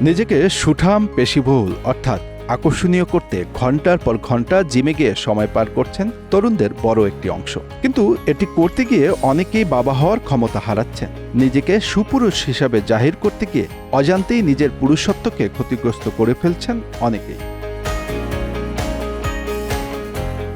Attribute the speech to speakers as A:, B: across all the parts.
A: নিজেকে সুঠাম পেশিবহুল অর্থাৎ আকর্ষণীয় করতে ঘন্টার পর ঘন্টা জিমে গিয়ে সময় পার করছেন তরুণদের বড় একটি অংশ। কিন্তু এটি করতে গিয়ে অনেকেই বাবা হওয়ার ক্ষমতা হারাচ্ছেন। নিজেকে সুপুরুষ হিসাবে জাহির করতে গিয়ে অজান্তেই নিজের পুরুষত্বকে ক্ষতিগ্রস্ত করে ফেলছেন অনেকেই।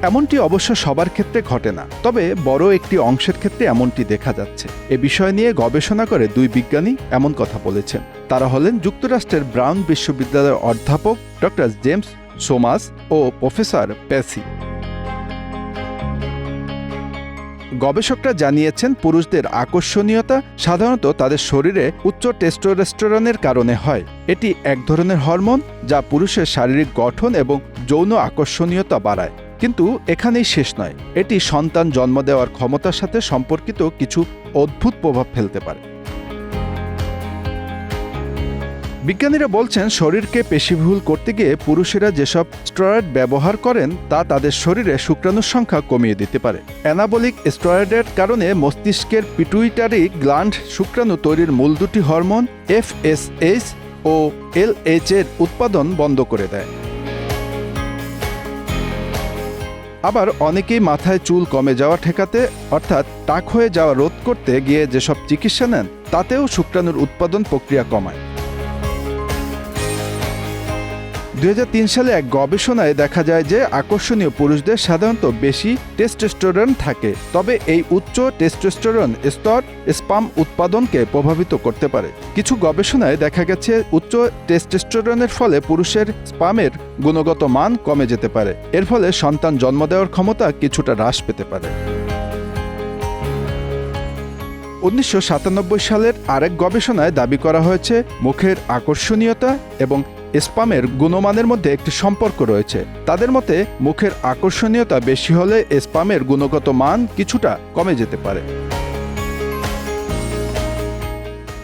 A: এমনটি অবশ্য সবার ক্ষেত্রে ঘটে না, তবে বড় একটি অংশের ক্ষেত্রে এমনটি দেখা যাচ্ছে। এ বিষয় নিয়ে গবেষণা করে দুই বিজ্ঞানী এমন কথা বলেছেন। তারা হলেন যুক্তরাষ্ট্রের ব্রাউন বিশ্ববিদ্যালয়ের অধ্যাপক ডক্টর জেমস সোমাস ও প্রফেসর প্যাসি। গবেষকরা জানিয়েছেন, পুরুষদের আকর্ষণীয়তা সাধারণত তাদের শরীরে উচ্চ টেস্টোস্টেরনের কারণে হয়। এটি এক ধরনের হরমোন যা পুরুষের শারীরিক গঠন এবং যৌন আকর্ষণীয়তা বাড়ায়। কিন্তু এখানেই শেষ নয়, এটি সন্তান জন্ম দেওয়ার ক্ষমতার সাথে সম্পর্কিত কিছু অদ্ভুত প্রভাব ফেলতে পারে। বিজ্ঞানীরা বলছেন, শরীরকে পেশিবহুল করতে গিয়ে পুরুষেরা যেসব স্টেরয়েড ব্যবহার করেন তা তাদের শরীরে শুক্রাণুর সংখ্যা কমিয়ে দিতে পারে। অ্যানাবলিক স্টেরয়েডের কারণে মস্তিষ্কের পিটুইটারি গ্ল্যান্ড শুক্রাণু তৈরির মূল দুটি হরমোন FSH ও LH এর উৎপাদন বন্ধ করে দেয়। আবার অনেকেই মাথায় চুল কমে যাওয়া ঠেকাতে অর্থাৎ টাক হয়ে যাওয়া রোধ করতে গিয়ে যেসব চিকিৎসা নেন তাতেও শুক্রাণুর উৎপাদন প্রক্রিয়া কমায়। 2003 সালে এক গবেষণায় দেখা যায় যে আকর্ষণীয় পুরুষদের সাধারণত বেশি টেস্টোস্টেরন থাকে, তবে এই উচ্চ টেস্টোস্টেরন স্তর স্পাম উৎপাদনকে প্রভাবিত করতে পারে। কিছু গবেষণায় দেখা গেছে উচ্চ টেস্টোস্টেরনের ফলে পুরুষের স্পামের গুণগত মান কমে যেতে পারে। এর ফলে সন্তান জন্ম দেওয়ার ক্ষমতা কিছুটা হ্রাস পেতে পারে। 1997 সালের আরেক গবেষণায় দাবি করা হয়েছে, মুখের আকর্ষণীয়তা এবং স্পামের গুণমানের মধ্যে একটি সম্পর্ক রয়েছে। তাদের মতে, মুখের আকর্ষণীয়তা বেশি হলে স্পামের গুণগত মান কিছুটা কমে যেতে পারে।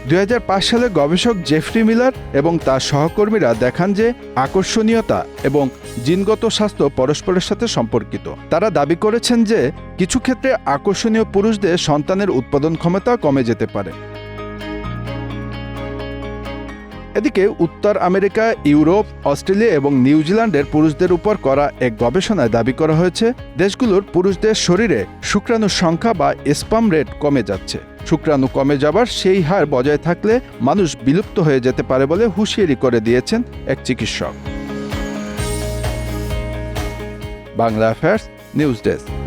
A: 2005 সালে গবেষক জেফরি মিলার এবং তার সহকর্মীরা দেখান যে আকর্ষণীয়তা এবং জিনগত স্বাস্থ্য পরস্পরের সাথে সম্পর্কিত। তারা দাবি করেছেন যে কিছু ক্ষেত্রে আকর্ষণীয় পুরুষদের সন্তানের উৎপাদন ক্ষমতা কমে যেতে পারে। এদিকে উত্তর আমেরিকা, ইউরোপ, অস্ট্রেলিয়া এবং নিউজিল্যান্ডের পুরুষদের উপর করা এক গবেষণায় দাবি করা হয়েছে, দেশগুলোর পুরুষদের শরীরে শুক্রাণুর সংখ্যা বা স্পাম রেট কমে যাচ্ছে। শুক্রাণু কমে যাবার সেই হার বজায় থাকলে মানুষ বিলুপ্ত হয়ে যেতে পারে বলে হুঁশিয়ারি করে দিয়েছেন এক চিকিৎসক। Bangla affairs news desk.